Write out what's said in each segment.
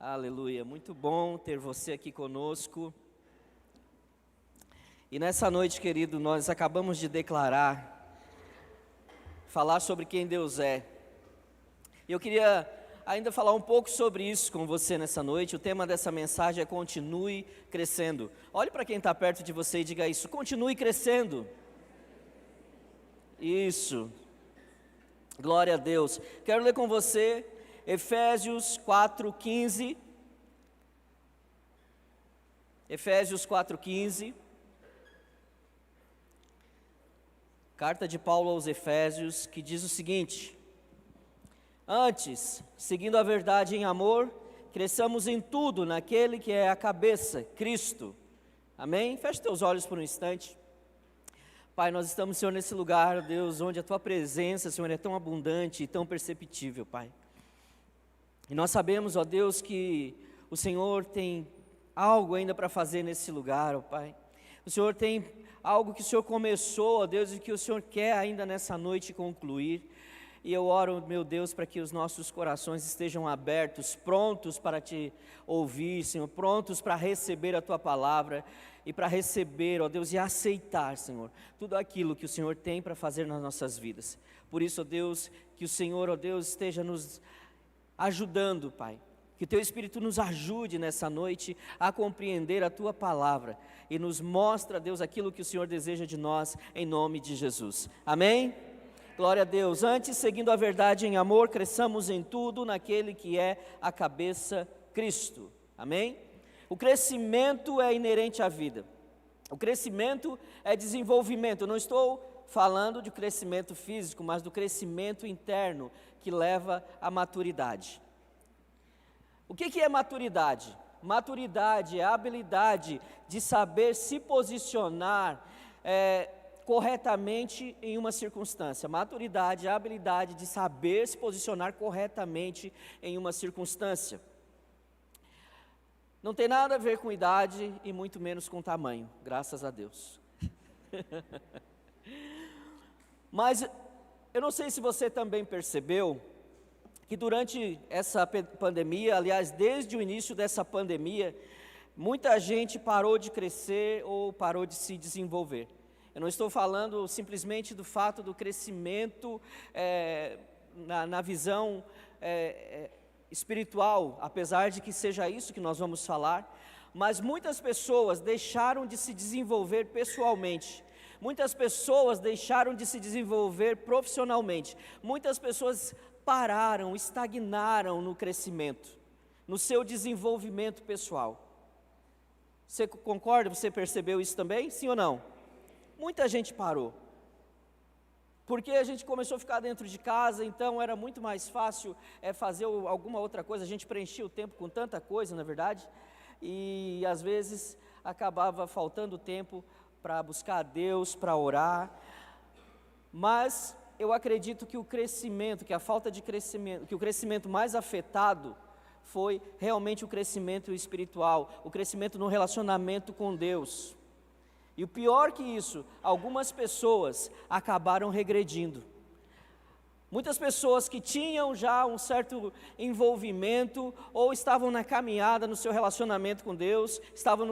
Aleluia, muito bom ter você aqui conosco. E nessa noite, querido, nós acabamos de falar sobre quem Deus é. E eu queria ainda falar um pouco sobre isso com você nessa noite. O tema dessa mensagem é continue crescendo. Olhe para quem está perto de você e diga isso, continue crescendo. Isso, glória a Deus. Quero ler com você Efésios 4:15. Efésios 4:15. Carta de Paulo aos Efésios, que diz o seguinte: antes, seguindo a verdade em amor, cresçamos em tudo naquele que é a cabeça, Cristo. Amém? Feche teus olhos por um instante. Pai, nós estamos, Senhor, nesse lugar, Deus, onde a Tua presença, Senhor, é tão abundante e tão perceptível, Pai. E nós sabemos, ó Deus, que o Senhor tem algo ainda para fazer nesse lugar, ó Pai. O Senhor tem algo que o Senhor começou, ó Deus, e que o Senhor quer ainda nessa noite concluir. E eu oro, meu Deus, para que os nossos corações estejam abertos, prontos para Te ouvir, Senhor, prontos para receber a Tua palavra e para receber, ó Deus, e aceitar, Senhor, tudo aquilo que o Senhor tem para fazer nas nossas vidas. Por isso, ó Deus, que o Senhor, ó Deus, esteja nos ajudando, Pai, que o Teu Espírito nos ajude nessa noite a compreender a Tua palavra e nos mostra, Deus, aquilo que o Senhor deseja de nós, em nome de Jesus, amém? Glória a Deus. Antes, seguindo a verdade em amor, cresçamos em tudo naquele que é a cabeça, Cristo, amém? O crescimento é inerente à vida, o crescimento é desenvolvimento. Eu não estou falando de crescimento físico, mas do crescimento interno, que leva à maturidade. O que é maturidade? Maturidade é a habilidade de saber se posicionar corretamente em uma circunstância. Maturidade é a habilidade de saber se posicionar corretamente em uma circunstância. Não tem nada a ver com idade e muito menos com tamanho, graças a Deus. Mas eu não sei se você também percebeu que durante essa pandemia, aliás, desde o início dessa pandemia, muita gente parou de crescer ou parou de se desenvolver. Eu não estou falando simplesmente do fato do crescimento na visão espiritual, apesar de que seja isso que nós vamos falar, mas muitas pessoas deixaram de se desenvolver pessoalmente. Muitas pessoas deixaram de se desenvolver profissionalmente. Muitas pessoas pararam, estagnaram no crescimento, no seu desenvolvimento pessoal. Você concorda? Você percebeu isso também? Sim ou não? Muita gente parou. Porque a gente começou a ficar dentro de casa, então era muito mais fácil fazer alguma outra coisa. A gente preenchia o tempo com tanta coisa, na verdade, e às vezes acabava faltando tempo para buscar a Deus, para orar. Mas eu acredito que o crescimento, que a falta de crescimento, que o crescimento mais afetado foi realmente o crescimento espiritual, o crescimento no relacionamento com Deus. E o pior que isso, algumas pessoas acabaram regredindo. Muitas pessoas que tinham já um certo envolvimento, ou estavam na caminhada no seu relacionamento com Deus, estavam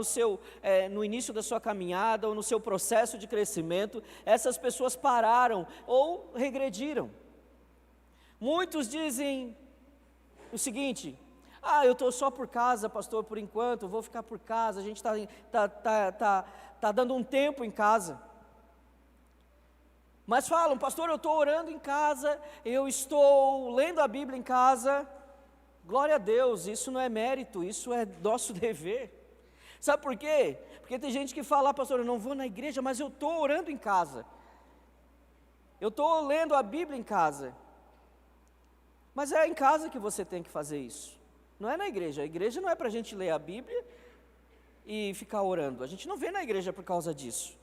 no início da sua caminhada, ou no seu processo de crescimento, essas pessoas pararam ou regrediram. Muitos dizem o seguinte: eu estou só por casa, pastor, por enquanto, vou ficar por casa, a gente está dando um tempo em casa. Mas falam, pastor, eu estou orando em casa, eu estou lendo a Bíblia em casa. Glória a Deus, isso não é mérito, isso é nosso dever. Sabe por quê? Porque tem gente que fala, pastor, eu não vou na igreja, mas eu estou orando em casa. Eu estou lendo a Bíblia em casa. Mas é em casa que você tem que fazer isso, não é na igreja. A igreja não é para a gente ler a Bíblia e ficar orando. A gente não vem na igreja por causa disso.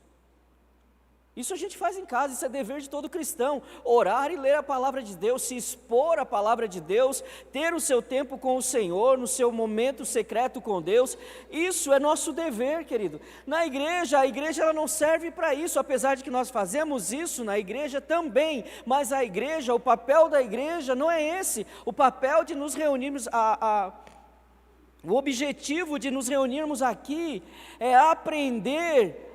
Isso a gente faz em casa, isso é dever de todo cristão, orar e ler a palavra de Deus, se expor à palavra de Deus, ter o seu tempo com o Senhor, no seu momento secreto com Deus, isso é nosso dever, querido. Na igreja, a igreja ela não serve para isso, apesar de que nós fazemos isso na igreja também, mas a igreja, o papel da igreja não é esse, o papel de nos reunirmos, O objetivo de nos reunirmos aqui é aprender,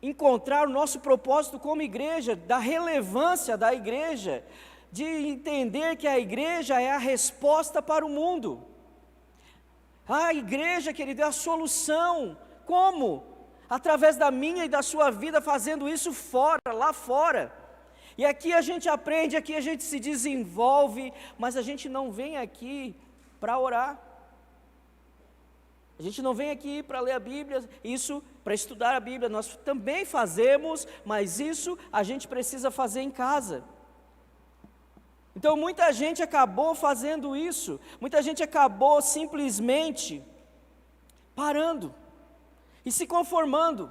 encontrar o nosso propósito como igreja, da relevância da igreja, de entender que a igreja é a resposta para o mundo. A igreja, querido, é a solução. Como? Através da minha e da sua vida, fazendo isso fora, lá fora. E aqui a gente aprende, aqui a gente se desenvolve, mas a gente não vem aqui para orar. A gente não vem aqui para ler a Bíblia, isso para estudar a Bíblia, nós também fazemos, mas isso a gente precisa fazer em casa. Então muita gente acabou fazendo isso, muita gente acabou simplesmente parando e se conformando.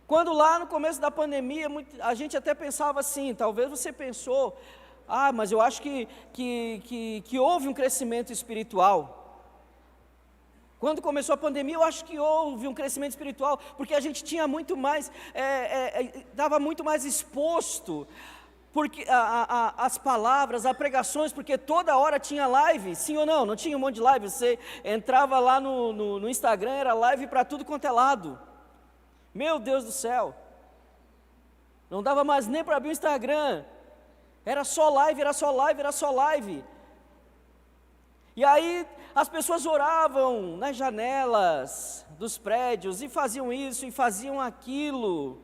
Quando lá no começo da pandemia, a gente até pensava assim, talvez você pensou, mas eu acho que houve um crescimento espiritual. Quando começou a pandemia, eu acho que houve um crescimento espiritual, porque a gente tinha muito mais, estava muito mais exposto, porque as palavras, as pregações, porque toda hora tinha live, sim ou não? Não tinha um monte de live, você entrava lá no Instagram, era live para tudo quanto é lado. Meu Deus do céu, não dava mais nem para abrir o Instagram, era só live, era só live, era só live. E aí as pessoas oravam nas janelas dos prédios e faziam isso e faziam aquilo,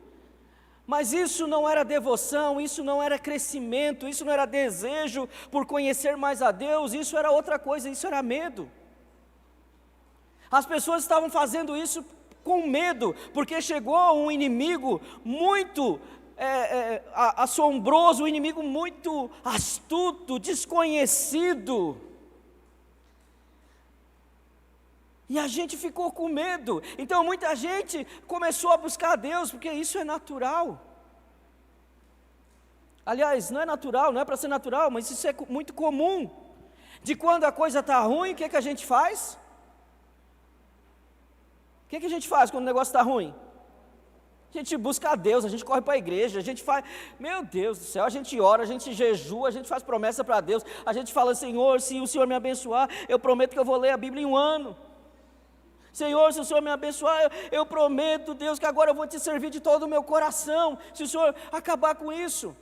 mas isso não era devoção, isso não era crescimento, isso não era desejo por conhecer mais a Deus, isso era outra coisa, isso era medo. As pessoas estavam fazendo isso com medo, porque chegou um inimigo muito assombroso, um inimigo muito astuto, desconhecido. E a gente ficou com medo, então muita gente começou a buscar a Deus, porque isso é natural. Aliás, não é natural, não é para ser natural, mas isso é muito comum. De quando a coisa está ruim, o que a gente faz? O que a gente faz quando o negócio está ruim? A gente busca a Deus, a gente corre para a igreja, a gente faz, meu Deus do céu, a gente ora, a gente jejua, a gente faz promessa para Deus, a gente fala, Senhor, se o Senhor me abençoar, eu prometo que eu vou ler a Bíblia em um ano. Senhor, se o Senhor me abençoar, eu prometo, Deus, que agora eu vou te servir de todo o meu coração, se o Senhor acabar com isso.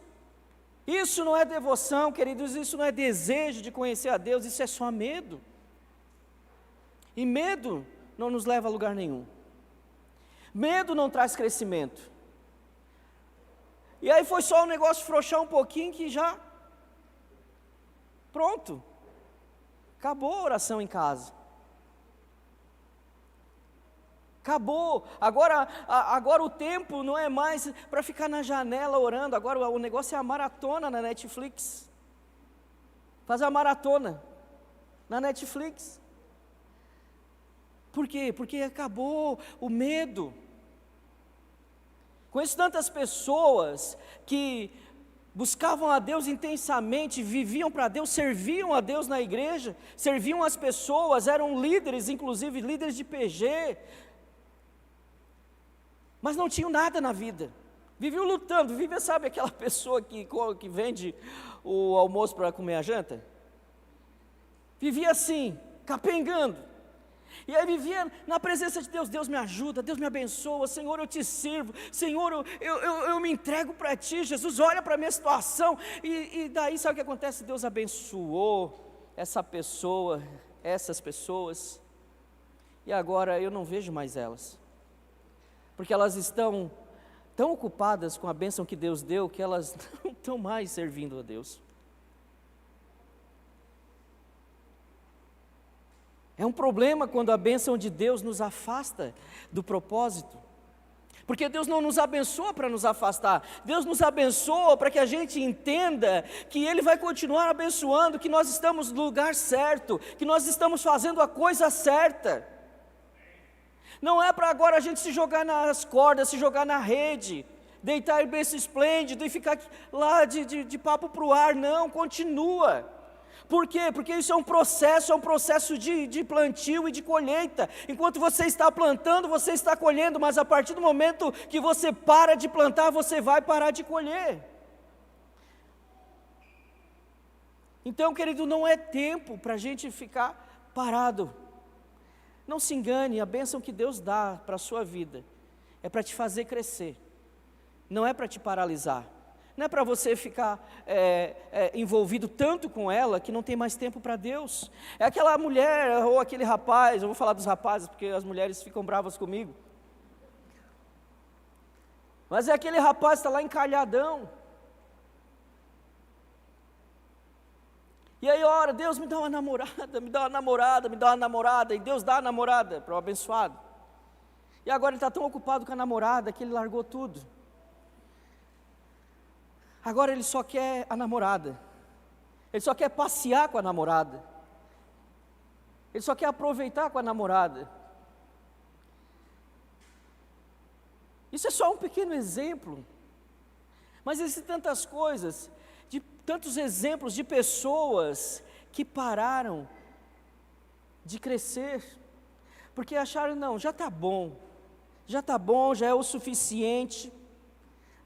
Isso não é devoção, queridos, isso não é desejo de conhecer a Deus, isso é só medo. E medo não nos leva a lugar nenhum. Medo não traz crescimento. E aí foi só o negócio frouxar um pouquinho que já, pronto, acabou a oração em casa. Acabou, agora o tempo não é mais para ficar na janela orando, agora o negócio é a maratona na Netflix. Fazer a maratona na Netflix. Por quê? Porque acabou o medo. Conheço tantas pessoas que buscavam a Deus intensamente, viviam para Deus, serviam a Deus na igreja, serviam as pessoas, eram líderes, inclusive líderes de PG, mas não tinham nada na vida, viviam lutando, sabe aquela pessoa que vende o almoço para comer a janta? Vivia assim, capengando, e aí vivia na presença de Deus, Deus me ajuda, Deus me abençoa, Senhor eu te sirvo, Senhor eu me entrego para ti, Jesus olha para a minha situação, e daí sabe o que acontece? Deus abençoou essas pessoas, e agora eu não vejo mais elas, porque elas estão tão ocupadas com a bênção que Deus deu, que elas não estão mais servindo a Deus. É um problema quando a bênção de Deus nos afasta do propósito, porque Deus não nos abençoa para nos afastar, Deus nos abençoa para que a gente entenda que Ele vai continuar abençoando, que nós estamos no lugar certo, que nós estamos fazendo a coisa certa. Não é para agora a gente se jogar nas cordas, se jogar na rede, deitar em berço esplêndido e ficar lá de papo para o ar, não, continua. Por quê? Porque isso é um processo de plantio e de colheita. Enquanto você está plantando, você está colhendo, mas a partir do momento que você para de plantar, você vai parar de colher. Então, querido, não é tempo para a gente ficar parado. Não se engane, a bênção que Deus dá para a sua vida é para te fazer crescer, não é para te paralisar, não é para você ficar envolvido tanto com ela que não tem mais tempo para Deus. É aquela mulher ou aquele rapaz, eu vou falar dos rapazes porque as mulheres ficam bravas comigo, mas é aquele rapaz que está lá encalhadão, e aí ora, Deus me dá uma namorada, me dá uma namorada, me dá uma namorada, e Deus dá a namorada para o abençoado, e agora ele está tão ocupado com a namorada que ele largou tudo, agora ele só quer a namorada, ele só quer passear com a namorada, ele só quer aproveitar com a namorada. Isso é só um pequeno exemplo, mas existem tantas coisas, tantos exemplos de pessoas que pararam de crescer, porque acharam, não, já está bom, já é o suficiente.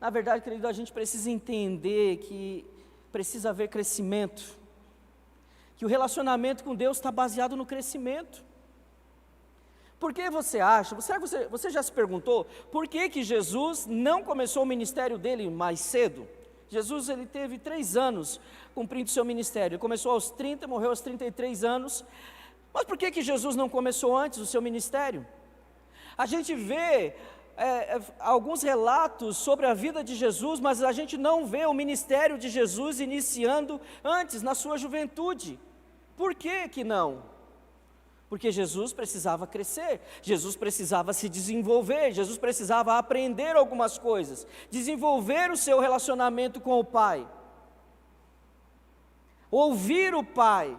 Na verdade, querido, a gente precisa entender que precisa haver crescimento, que o relacionamento com Deus está baseado no crescimento. Por que você acha, você já se perguntou, por que Jesus não começou o ministério dele mais cedo? Jesus, ele teve 3 anos cumprindo seu ministério, ele começou aos 30, morreu aos 33 anos, mas por que Jesus não começou antes o seu ministério? A gente vê alguns relatos sobre a vida de Jesus, mas a gente não vê o ministério de Jesus iniciando antes, na sua juventude. Por que não? Porque Jesus precisava crescer, Jesus precisava se desenvolver, Jesus precisava aprender algumas coisas, desenvolver o seu relacionamento com o Pai, ouvir o Pai.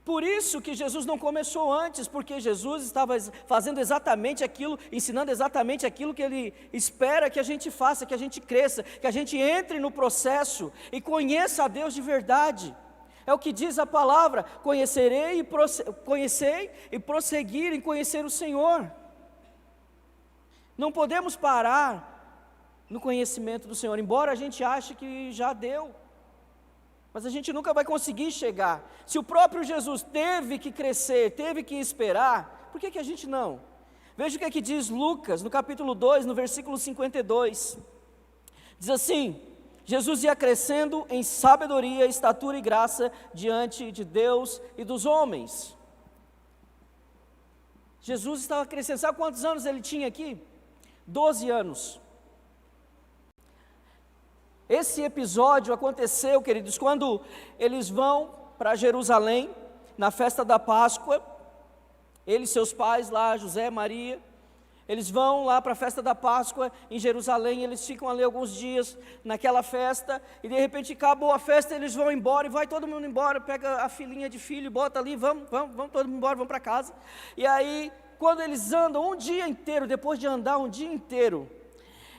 Por isso que Jesus não começou antes, porque Jesus estava fazendo exatamente aquilo, ensinando exatamente aquilo que Ele espera que a gente faça, que a gente cresça, que a gente entre no processo e conheça a Deus de verdade. É o que diz a palavra, conhecer e prosseguir em conhecer o Senhor. Não podemos parar no conhecimento do Senhor, embora a gente ache que já deu, mas a gente nunca vai conseguir chegar. Se o próprio Jesus teve que crescer, teve que esperar, por que a gente não? Veja o que é que diz Lucas, no capítulo 2, no versículo 52, diz assim: Jesus ia crescendo em sabedoria, estatura e graça diante de Deus e dos homens. Jesus estava crescendo, sabe quantos anos ele tinha aqui? 12 anos. Esse episódio aconteceu, queridos, quando eles vão para Jerusalém, na festa da Páscoa, ele e seus pais lá, José, Maria, eles vão lá para a festa da Páscoa em Jerusalém, eles ficam ali alguns dias naquela festa, e de repente acabou a festa, eles vão embora, e vai todo mundo embora, pega a filhinha de filho, bota ali, vamos todo mundo embora, vamos para casa. E aí, quando eles andam um dia inteiro, depois de andar um dia inteiro,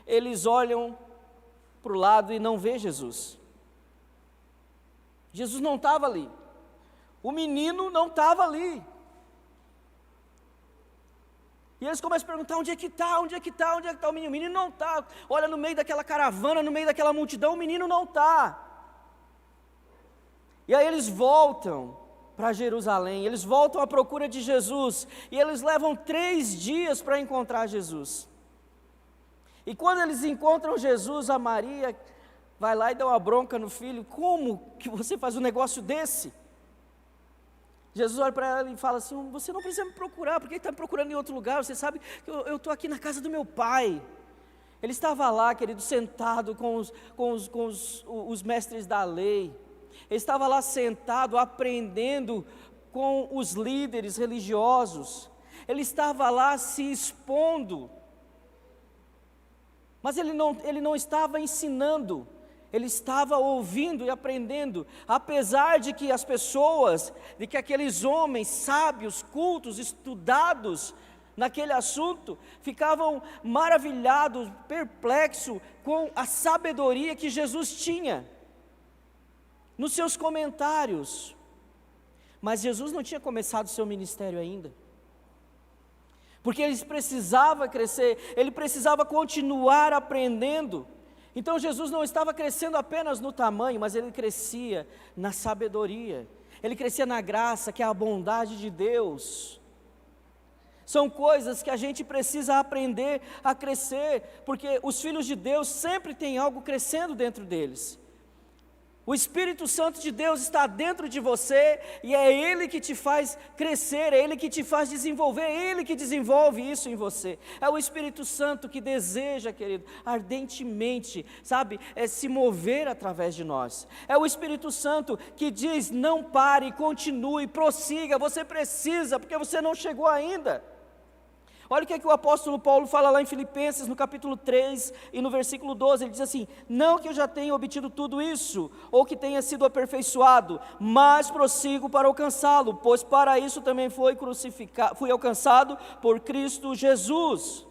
eles olham para o lado e não vê Jesus. Jesus não estava ali, o menino não estava ali. E eles começam a perguntar, onde é que está o menino? O menino não está, olha no meio daquela caravana, no meio daquela multidão, o menino não está. E aí eles voltam para Jerusalém, eles voltam à procura de Jesus, e eles levam 3 dias para encontrar Jesus. E quando eles encontram Jesus, a Maria vai lá e dá uma bronca no filho, como que você faz um negócio desse? Jesus olha para ela e fala assim, você não precisa me procurar, por que está me procurando em outro lugar? Você sabe que eu estou aqui na casa do meu pai. Ele estava lá, querido, sentado com os mestres da lei. Ele estava lá sentado, aprendendo com os líderes religiosos. Ele estava lá se expondo. Mas ele não estava ensinando. Ele estava ouvindo e aprendendo, apesar de que as pessoas, de que aqueles homens sábios, cultos, estudados naquele assunto, ficavam maravilhados, perplexos com a sabedoria que Jesus tinha nos seus comentários. Mas Jesus não tinha começado o seu ministério ainda, porque ele precisava crescer, ele precisava continuar aprendendo. Então Jesus não estava crescendo apenas no tamanho, mas ele crescia na sabedoria. ele crescia na graça, que é a bondade de Deus. São coisas que a gente precisa aprender a crescer, porque os filhos de Deus sempre têm algo crescendo dentro deles. O Espírito Santo de Deus está dentro de você, e é Ele que te faz crescer, é Ele que te faz desenvolver, é Ele que desenvolve isso em você. É o Espírito Santo que deseja, querido, ardentemente, sabe, se mover através de nós. É o Espírito Santo que diz: não pare, continue, prossiga, você precisa, porque você não chegou ainda. Olha o que é que o apóstolo Paulo fala lá em Filipenses, no capítulo 3 e no versículo 12, ele diz assim: não que eu já tenha obtido tudo isso, ou que tenha sido aperfeiçoado, mas prossigo para alcançá-lo, pois para isso também fui alcançado por Cristo Jesus.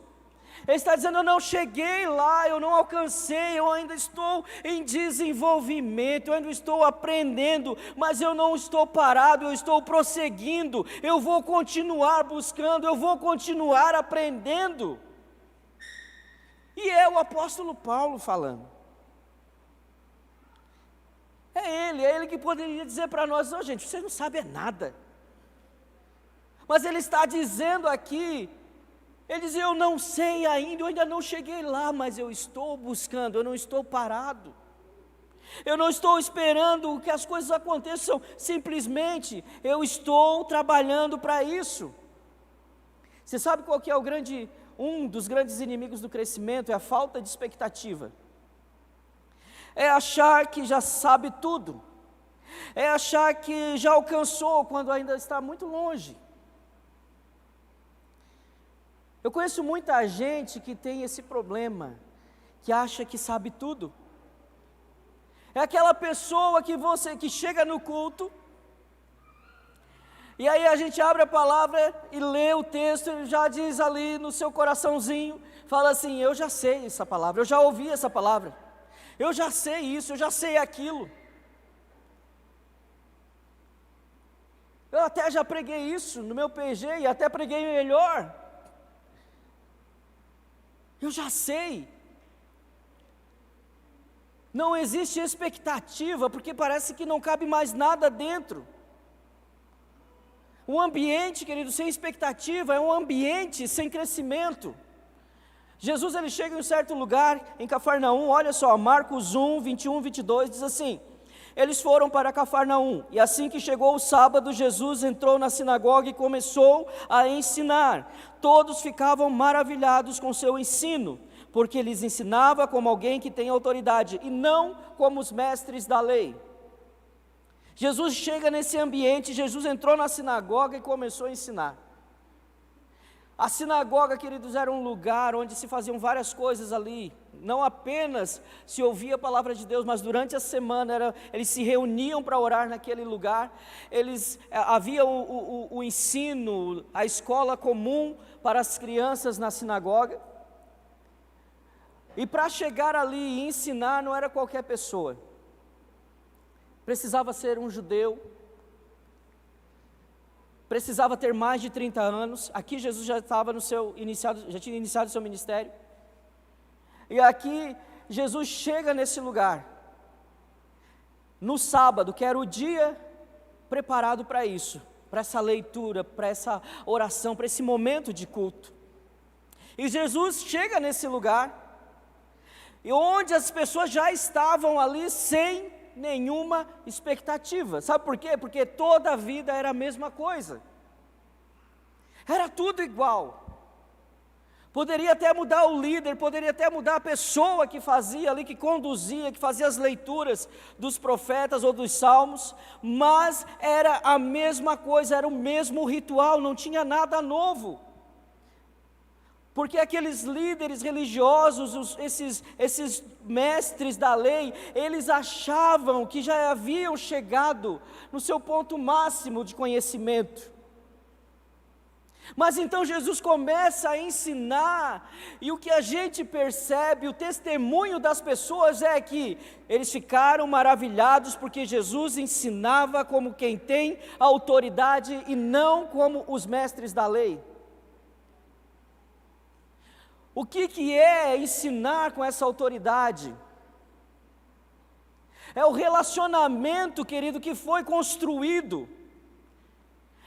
Ele está dizendo: eu não cheguei lá, eu não alcancei, eu ainda estou em desenvolvimento, eu ainda estou aprendendo, mas eu não estou parado, eu estou prosseguindo, eu vou continuar buscando, eu vou continuar aprendendo. E é o apóstolo Paulo falando. É ele que poderia dizer para nós: não, gente, você não sabe nada. Mas ele está dizendo aqui, ele diz: eu não sei ainda, eu ainda não cheguei lá, mas eu estou buscando, eu não estou parado. Eu não estou esperando que as coisas aconteçam, simplesmente eu estou trabalhando para isso. Você sabe qual que é um dos grandes inimigos do crescimento? É a falta de expectativa. É achar que já sabe tudo. É achar que já alcançou quando ainda está muito longe. Eu conheço muita gente que tem esse problema, que acha que sabe tudo. É aquela pessoa que chega no culto, e aí a gente abre a palavra e lê o texto, e já diz ali no seu coraçãozinho, fala assim: eu já sei essa palavra, eu já ouvi essa palavra, eu já sei isso, eu já sei aquilo. Eu até já preguei isso no meu PG, e até preguei melhor. Eu já sei. Não existe expectativa, porque parece que não cabe mais nada dentro. Um ambiente, querido, sem expectativa é um ambiente sem crescimento. Jesus, ele chega em um certo lugar, em Cafarnaum, olha só, Marcos 1, 21, 22, diz assim: eles foram para Cafarnaum, e assim que chegou o sábado, Jesus entrou na sinagoga e começou a ensinar. Todos ficavam maravilhados com seu ensino, porque lhes ensinava como alguém que tem autoridade, e não como os mestres da lei. Jesus chega nesse ambiente, Jesus entrou na sinagoga e começou a ensinar. A sinagoga, queridos, era um lugar onde se faziam várias coisas ali. Não apenas se ouvia a palavra de Deus, mas durante a semana eles se reuniam para orar naquele lugar. Havia o ensino, a escola comum para as crianças na sinagoga. E para chegar ali e ensinar não era qualquer pessoa. Precisava ser um judeu. Precisava ter mais de 30 anos. Aqui Jesus já tinha iniciado o seu ministério. E aqui Jesus chega nesse lugar, no sábado, que era o dia preparado para isso, para essa leitura, para essa oração, para esse momento de culto. E Jesus chega nesse lugar, e onde as pessoas já estavam ali sem nenhuma expectativa. Sabe por quê? Porque toda a vida era a mesma coisa. Era tudo igual. Poderia até mudar o líder, poderia até mudar a pessoa que fazia ali, que conduzia, que fazia as leituras dos profetas ou dos salmos, mas era a mesma coisa, era o mesmo ritual, não tinha nada novo. Porque aqueles líderes religiosos, esses mestres da lei, eles achavam que já haviam chegado no seu ponto máximo de conhecimento. Mas então Jesus começa a ensinar, e o que a gente percebe, o testemunho das pessoas é que eles ficaram maravilhados porque Jesus ensinava como quem tem autoridade e não como os mestres da lei. O que é ensinar com essa autoridade? é o relacionamento, querido, que foi construído.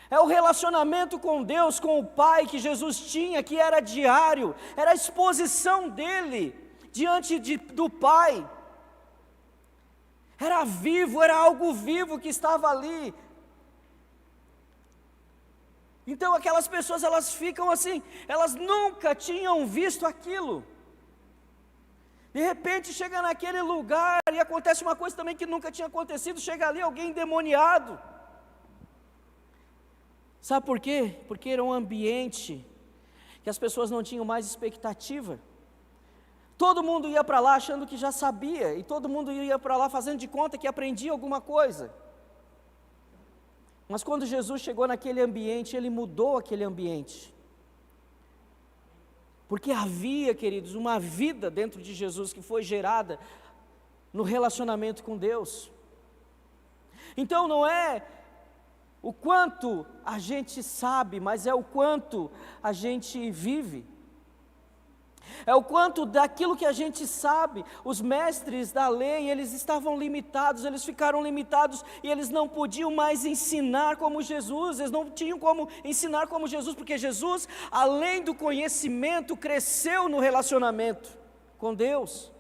É o relacionamento com Deus, com o Pai que Jesus tinha, que era diário, era a exposição dele diante do Pai. Era vivo, era algo vivo que estava ali. Então aquelas pessoas, elas ficam assim, elas nunca tinham visto aquilo. De repente chega naquele lugar e acontece uma coisa também que nunca tinha acontecido, chega ali alguém endemoniado. Sabe por quê? Porque era um ambiente que as pessoas não tinham mais expectativa. Todo mundo ia para lá achando que já sabia, e todo mundo ia para lá fazendo de conta que aprendia alguma coisa. Mas quando Jesus chegou naquele ambiente, Ele mudou aquele ambiente. Porque havia, queridos, uma vida dentro de Jesus que foi gerada no relacionamento com Deus. Então não é o quanto a gente sabe, mas é o quanto a gente vive. É o quanto daquilo que a gente sabe. Os mestres da lei, eles estavam limitados, eles ficaram limitados e eles não podiam mais ensinar como Jesus, eles não tinham como ensinar como Jesus, porque Jesus, além do conhecimento, cresceu no relacionamento com Deus.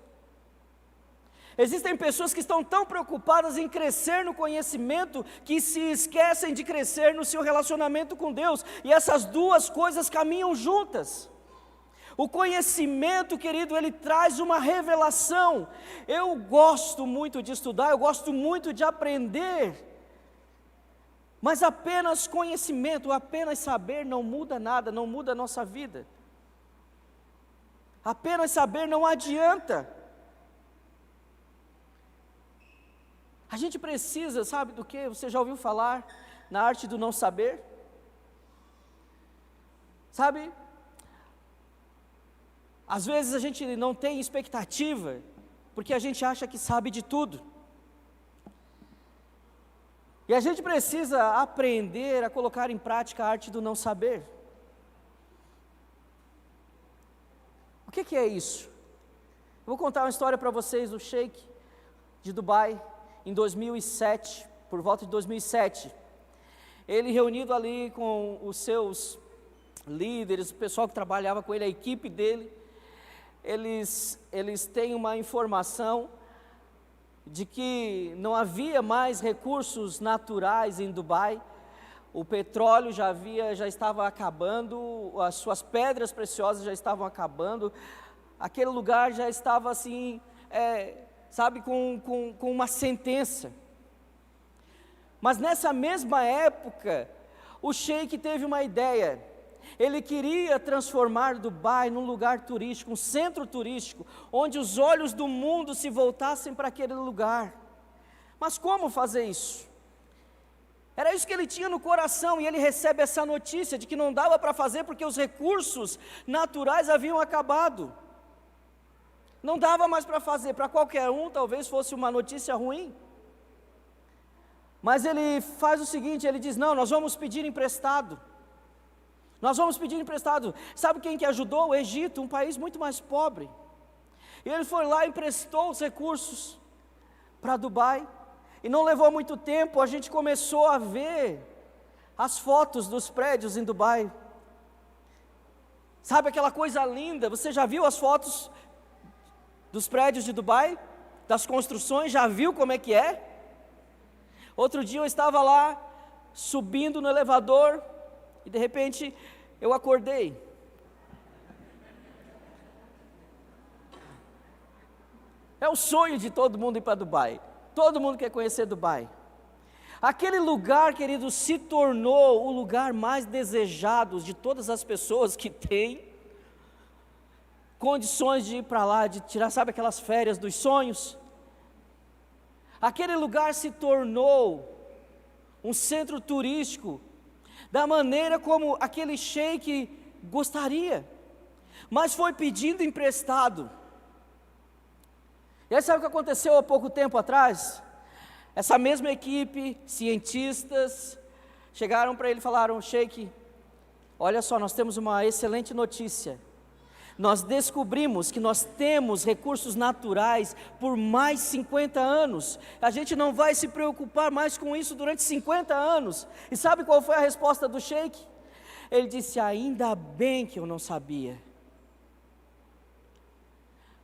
Existem pessoas que estão tão preocupadas em crescer no conhecimento que se esquecem de crescer no seu relacionamento com Deus, e essas duas coisas caminham juntas. O conhecimento, querido, ele traz uma revelação. Eu gosto muito de estudar, eu gosto muito de aprender, mas apenas conhecimento, apenas saber não muda nada, não muda a nossa vida. Apenas saber não adianta. A gente precisa, sabe do que? Você já ouviu falar na arte do não saber? Sabe? Às vezes a gente não tem expectativa, porque a gente acha que sabe de tudo. E a gente precisa aprender a colocar em prática a arte do não saber. O que é isso? Eu vou contar uma história para vocês do Sheik de Dubai, em 2007, por volta de 2007. Ele reunido ali com os seus líderes, o pessoal que trabalhava com ele, a equipe dele, eles têm uma informação de que não havia mais recursos naturais em Dubai. O petróleo já estava acabando, as suas pedras preciosas já estavam acabando, aquele lugar já estava assim, sabe, com uma sentença. Mas nessa mesma época, o Sheik teve uma ideia. Ele queria transformar Dubai num lugar turístico, um centro turístico, onde os olhos do mundo se voltassem para aquele lugar. Mas como fazer isso? Era isso que ele tinha no coração, e ele recebe essa notícia de que não dava para fazer porque os recursos naturais haviam acabado. Não dava mais para fazer, para qualquer um talvez fosse uma notícia ruim. Mas ele faz o seguinte, ele diz, não, nós vamos pedir emprestado. Nós vamos pedir emprestado. Sabe quem que ajudou? O Egito, um país muito mais pobre. E ele foi lá e emprestou os recursos para Dubai. E não levou muito tempo, a gente começou a ver as fotos dos prédios em Dubai. Sabe aquela coisa linda? Você já viu as fotos dos prédios de Dubai? Das construções, já viu como é que é? Outro dia eu estava lá, subindo no elevador, e de repente eu acordei. É o sonho de todo mundo ir para Dubai. Todo mundo quer conhecer Dubai. Aquele lugar, querido, se tornou o lugar mais desejado de todas as pessoas que têm condições de ir para lá, de tirar, sabe, aquelas férias dos sonhos. Aquele lugar se tornou um centro turístico, da maneira como aquele sheik gostaria, mas foi pedindo emprestado. E aí sabe o que aconteceu há pouco tempo atrás? Essa mesma equipe, cientistas, chegaram para ele e falaram, sheik, olha só, nós temos uma excelente notícia. nós descobrimos que nós temos recursos naturais por mais 50 anos. A gente não vai se preocupar mais com isso durante 50 anos. E sabe qual foi a resposta do sheik? Ele disse: ainda bem que eu não sabia.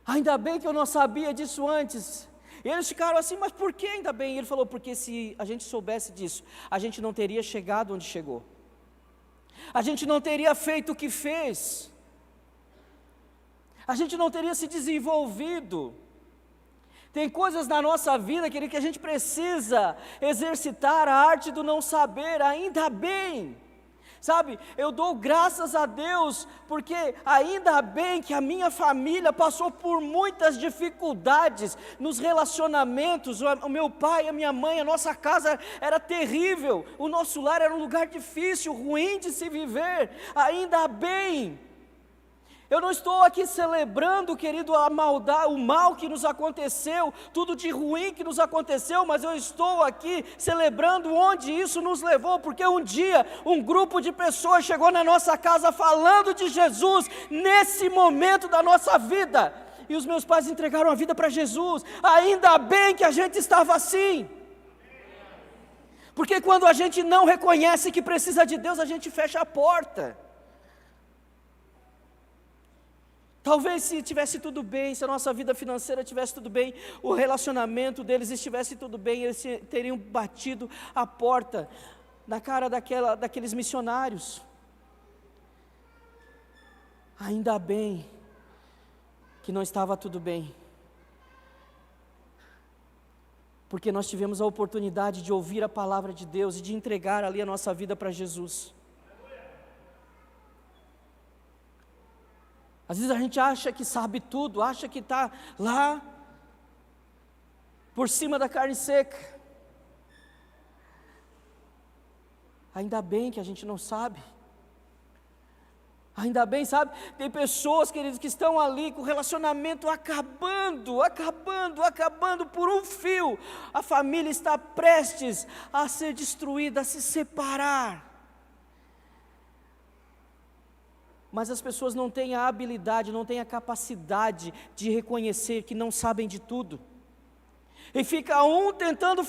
Ainda bem que eu não sabia disso antes. E eles ficaram assim: mas por que ainda bem? E ele falou: porque se a gente soubesse disso, a gente não teria chegado onde chegou. A gente não teria feito o que fez. A gente não teria se desenvolvido. Tem coisas na nossa vida, querido, que a gente precisa exercitar a arte do não saber. Ainda bem, sabe, eu dou graças a Deus, porque ainda bem que a minha família passou por muitas dificuldades nos relacionamentos. O meu pai, a minha mãe, a nossa casa era terrível, o nosso lar era um lugar difícil, ruim de se viver. Ainda bem. Eu não estou aqui celebrando, querido, a maldade, o mal que nos aconteceu, tudo de ruim que nos aconteceu, mas eu estou aqui celebrando onde isso nos levou, porque um dia um grupo de pessoas chegou na nossa casa falando de Jesus, nesse momento da nossa vida, e os meus pais entregaram a vida para Jesus. Ainda bem que a gente estava assim, porque quando a gente não reconhece que precisa de Deus, a gente fecha a porta. Talvez se tivesse tudo bem, se a nossa vida financeira tivesse tudo bem, o relacionamento deles estivesse tudo bem, eles teriam batido a porta na cara daqueles missionários. Ainda bem que não estava tudo bem, porque nós tivemos a oportunidade de ouvir a palavra de Deus e de entregar ali a nossa vida para Jesus. Às vezes a gente acha que sabe tudo, acha que está lá, por cima da carne seca. Ainda bem que a gente não sabe. Ainda bem, sabe? Tem pessoas, queridos, que estão ali com o relacionamento acabando por um fio. A família está prestes a ser destruída, a se separar. Mas as pessoas não têm a habilidade, não têm a capacidade de reconhecer que não sabem de tudo. E fica um tentando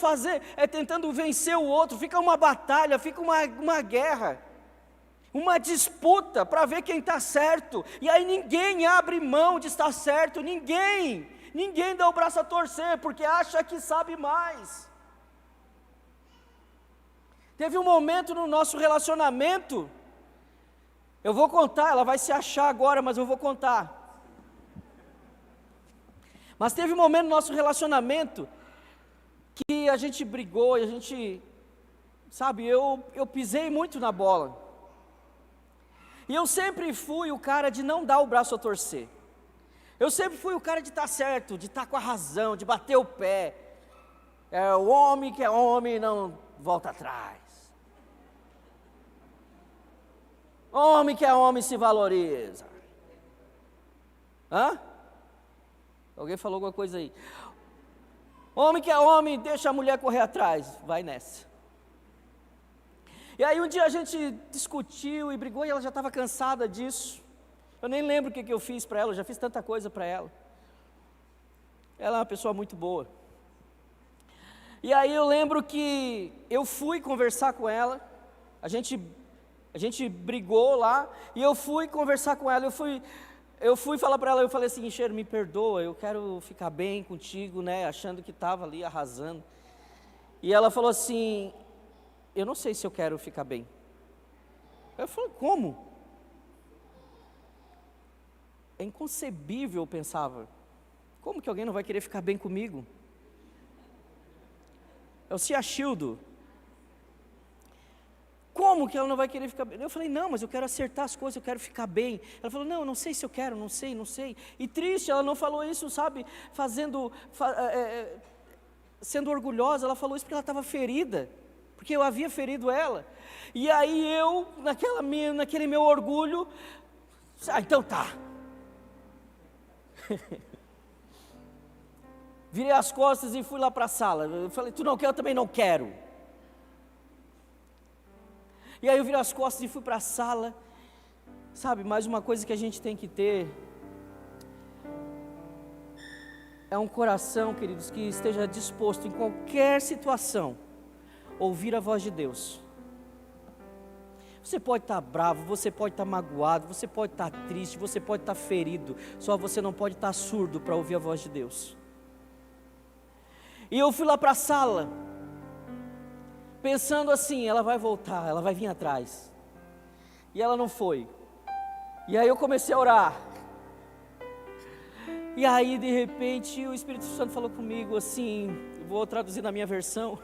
tentando vencer o outro, fica uma batalha, fica uma guerra, uma disputa para ver quem está certo. E aí ninguém abre mão de estar certo, ninguém dá o braço a torcer, porque acha que sabe mais. Teve um momento no nosso relacionamento, eu vou contar, ela vai se achar agora, mas eu vou contar. Mas teve um momento no nosso relacionamento que a gente brigou, e a gente, sabe, eu pisei muito na bola. E eu sempre fui o cara de não dar o braço a torcer. Eu sempre fui o cara de estar certo, de estar com a razão, de bater o pé. O homem que é homem não volta atrás. Homem que é homem se valoriza. Hã? Alguém falou alguma coisa aí? Homem que é homem, deixa a mulher correr atrás. Vai nessa. E aí um dia a gente discutiu e brigou e ela já estava cansada disso. Eu nem lembro o que eu fiz para ela, eu já fiz tanta coisa para ela. Ela é uma pessoa muito boa. E aí eu lembro que eu fui conversar com ela, a gente brigou lá, e eu fui conversar com ela, eu fui falar para ela, eu falei assim: Cheiro, me perdoa, eu quero ficar bem contigo, né, achando que estava ali arrasando. E ela falou assim: eu não sei se eu quero ficar bem. Eu falei: como? É inconcebível, eu pensava, como que alguém não vai querer ficar bem comigo? É o Ciachildo. Como que ela não vai querer ficar bem? Eu falei: não, mas eu quero acertar as coisas, eu quero ficar bem. Ela falou: não sei se eu quero, não sei. E triste, ela não falou isso, sabe, sendo orgulhosa, ela falou isso porque ela estava ferida, porque eu havia ferido ela. E aí eu, naquele meu orgulho, então tá. Virei as costas e fui lá para a sala. Eu falei: tu não quer, eu também não quero. E aí eu virei as costas e fui para a sala. Sabe, mais uma coisa que a gente tem que ter é um coração, queridos, que esteja disposto em qualquer situação, ouvir a voz de Deus. Você pode estar bravo, você pode estar magoado, você pode estar triste, você pode estar ferido, só você não pode estar surdo para ouvir a voz de Deus. E eu fui lá para a sala, pensando assim, ela vai voltar, ela vai vir atrás. E ela não foi. E aí eu comecei a orar. E aí de repente o Espírito Santo falou comigo assim, eu vou traduzir na minha versão.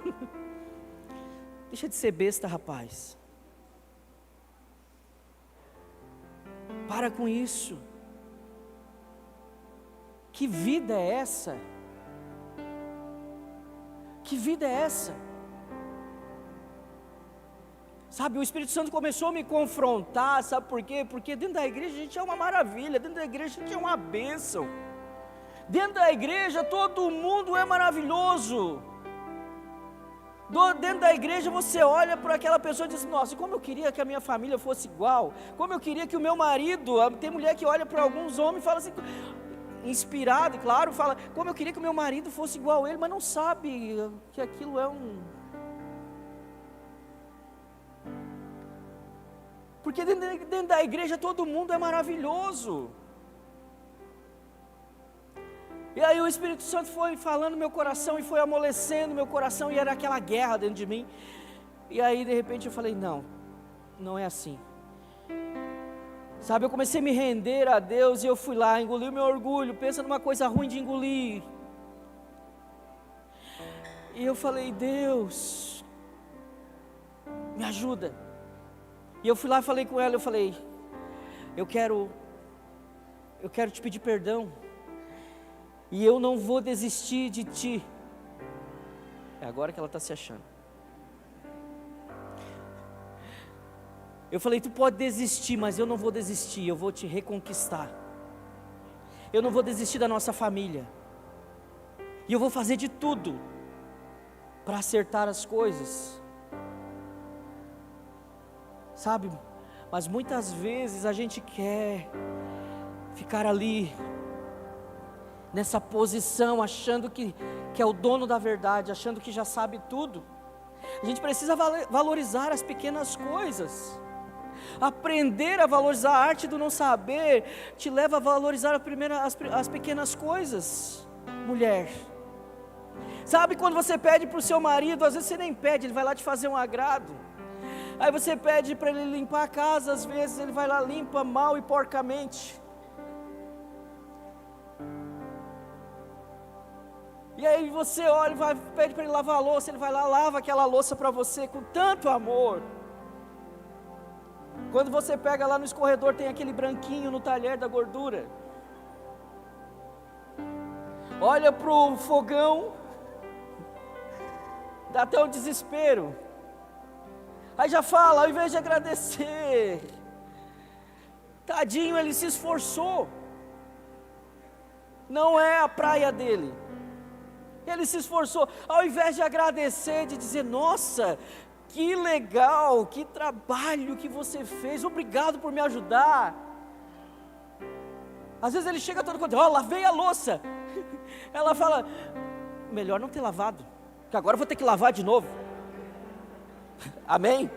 Deixa de ser besta, rapaz. Para com isso. Que vida é essa? Que vida é essa? Sabe, o Espírito Santo começou a me confrontar, sabe por quê? Porque dentro da igreja a gente é uma maravilha, dentro da igreja a gente é uma bênção. Dentro da igreja todo mundo é maravilhoso. Dentro da igreja você olha para aquela pessoa e diz, nossa, como eu queria que a minha família fosse igual, como eu queria que o meu marido, tem mulher que olha para alguns homens e fala assim, inspirado, claro, fala, como eu queria que o meu marido fosse igual a ele, mas não sabe que aquilo é porque dentro da igreja todo mundo é maravilhoso. E aí o Espírito Santo foi falando no meu coração e foi amolecendo meu coração e era aquela guerra dentro de mim. E aí de repente eu falei, não é assim. Sabe, eu comecei a me render a Deus e eu fui lá, engoli o meu orgulho, pensa numa coisa ruim de engolir. E eu falei, Deus, me ajuda. E eu fui lá e falei com ela, eu falei, eu quero te pedir perdão. E eu não vou desistir de ti. É agora que ela está se achando. Eu falei, tu pode desistir, mas eu não vou desistir, eu vou te reconquistar. Eu não vou desistir da nossa família. E eu vou fazer de tudo para acertar as coisas. Sabe, mas muitas vezes a gente quer ficar ali, nessa posição, achando que é o dono da verdade, achando que já sabe tudo. A gente precisa valorizar as pequenas coisas. Aprender a valorizar a arte do não saber, te leva a valorizar as pequenas coisas, mulher. Sabe quando você pede para o seu marido, às vezes você nem pede, ele vai lá te fazer um agrado. Aí você pede para ele limpar a casa, às vezes ele vai lá, limpa mal e porcamente. E aí você olha e pede para ele lavar a louça, ele vai lá, lava aquela louça para você com tanto amor. Quando você pega lá no escorredor, tem aquele branquinho no talher da gordura. Olha para o fogão, dá até um desespero. Aí já fala, ao invés de agradecer, tadinho, ele se esforçou. Não é a praia dele. Ele se esforçou, ao invés de agradecer, de dizer, nossa, que legal, que trabalho que você fez, obrigado por me ajudar. Às vezes ele chega todo contente, lavei a louça. Ela fala, melhor não ter lavado, porque agora eu vou ter que lavar de novo. Amém?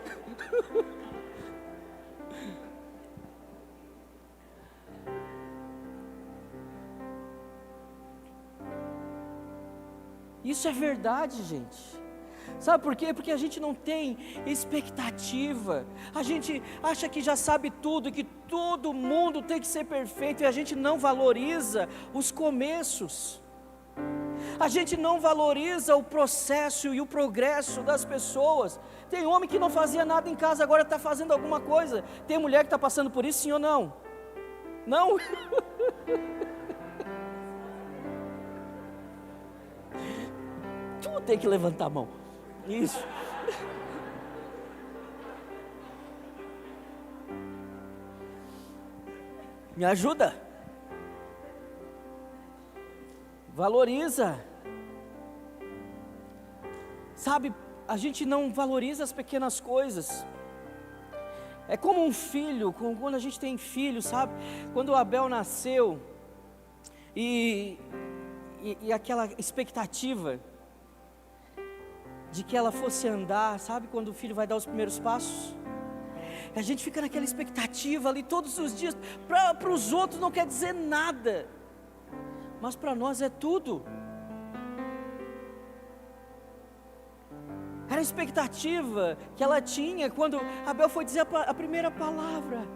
Isso é verdade, gente. Sabe por quê? Porque a gente não tem expectativa. A gente acha que já sabe tudo, que todo mundo tem que ser perfeito, e a gente não valoriza os começos. A gente não valoriza o processo e o progresso das pessoas. Tem homem que não fazia nada em casa, agora está fazendo alguma coisa. Tem mulher que está passando por isso, sim ou não? Não? Tu tem que levantar a mão. Isso. Me ajuda. Valoriza. Sabe, a gente não valoriza as pequenas coisas. É como um filho, quando a gente tem filho, sabe? Quando o Abel nasceu, e e aquela expectativa de que ela fosse andar, sabe quando o filho vai dar os primeiros passos? A gente fica naquela expectativa ali todos os dias. Para os outros não quer dizer nada, mas para nós é tudo. Era a expectativa que ela tinha quando Abel foi dizer a primeira palavra.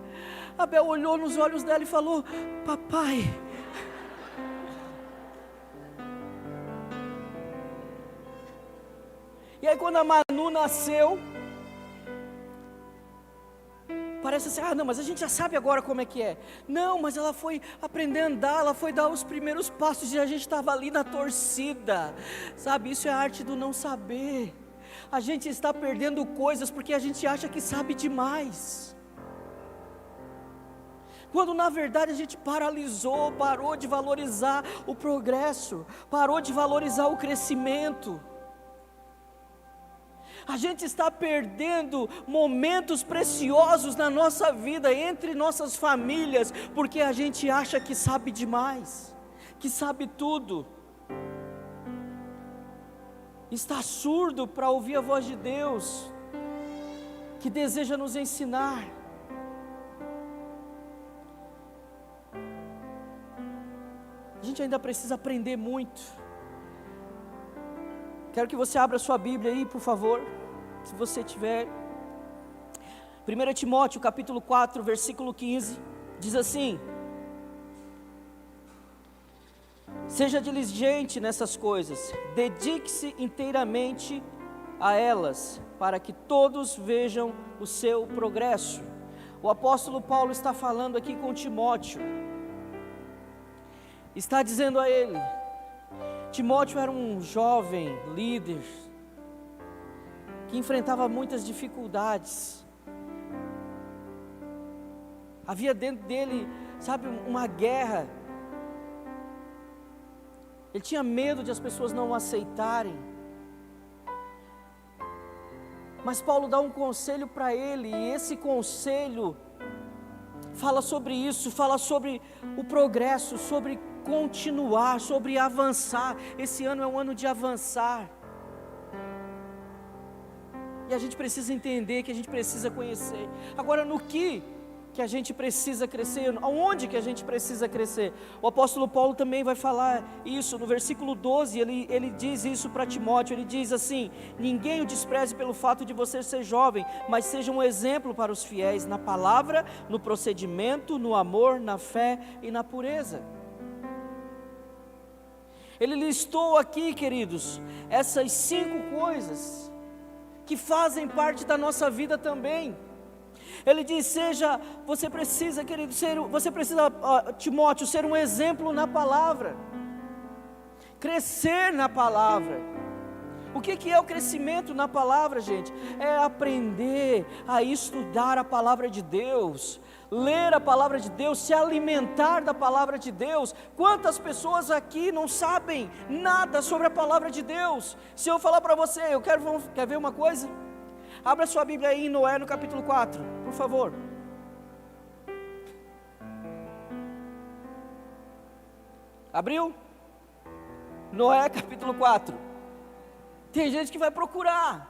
Abel olhou nos olhos dela e falou: papai. E aí quando a Manu nasceu, parece assim, não, mas a gente já sabe agora como é que é. Não, mas ela foi aprender a andar, ela foi dar os primeiros passos e a gente estava ali na torcida. Sabe, isso é a arte do não saber. A gente está perdendo coisas porque a gente acha que sabe demais. Quando na verdade a gente paralisou, parou de valorizar o progresso, parou de valorizar o crescimento. A gente está perdendo momentos preciosos na nossa vida, entre nossas famílias, porque a gente acha que sabe demais, que sabe tudo. Está surdo para ouvir a voz de Deus, que deseja nos ensinar. A gente ainda precisa aprender muito. Quero que você abra sua Bíblia aí, por favor, se você tiver. 1 Timóteo capítulo 4, versículo 15, diz assim: seja diligente nessas coisas, dedique-se inteiramente a elas, para que todos vejam o seu progresso. O apóstolo Paulo está falando aqui com Timóteo, está dizendo a ele, Timóteo era um jovem líder, que enfrentava muitas dificuldades, havia dentro dele, sabe, uma guerra, ele tinha medo de as pessoas não o aceitarem, mas Paulo dá um conselho para ele, e esse conselho fala sobre isso, fala sobre o progresso, sobre continuar, sobre avançar. Esse ano é um ano de avançar, e a gente precisa entender, que a gente precisa conhecer. Agora, no que a gente precisa crescer, aonde que a gente precisa crescer? O apóstolo Paulo também vai falar isso, no versículo 12, ele diz isso para Timóteo, ele diz assim: ninguém o despreze pelo fato de você ser jovem, mas seja um exemplo para os fiéis, na palavra, no procedimento, no amor, na fé e na pureza. Ele listou aqui, queridos, essas 5 coisas, que fazem parte da nossa vida também. Ele diz, você precisa, querido, Timóteo, ser um exemplo na palavra, crescer na palavra. O que é o crescimento na palavra, gente? É aprender a estudar a palavra de Deus, ler a palavra de Deus, se alimentar da palavra de Deus. Quantas pessoas aqui não sabem nada sobre a palavra de Deus? Se eu falar para você, quer ver uma coisa? Abra sua Bíblia aí em Noé no capítulo 4, por favor. Abriu? Noé capítulo 4. Tem gente que vai procurar,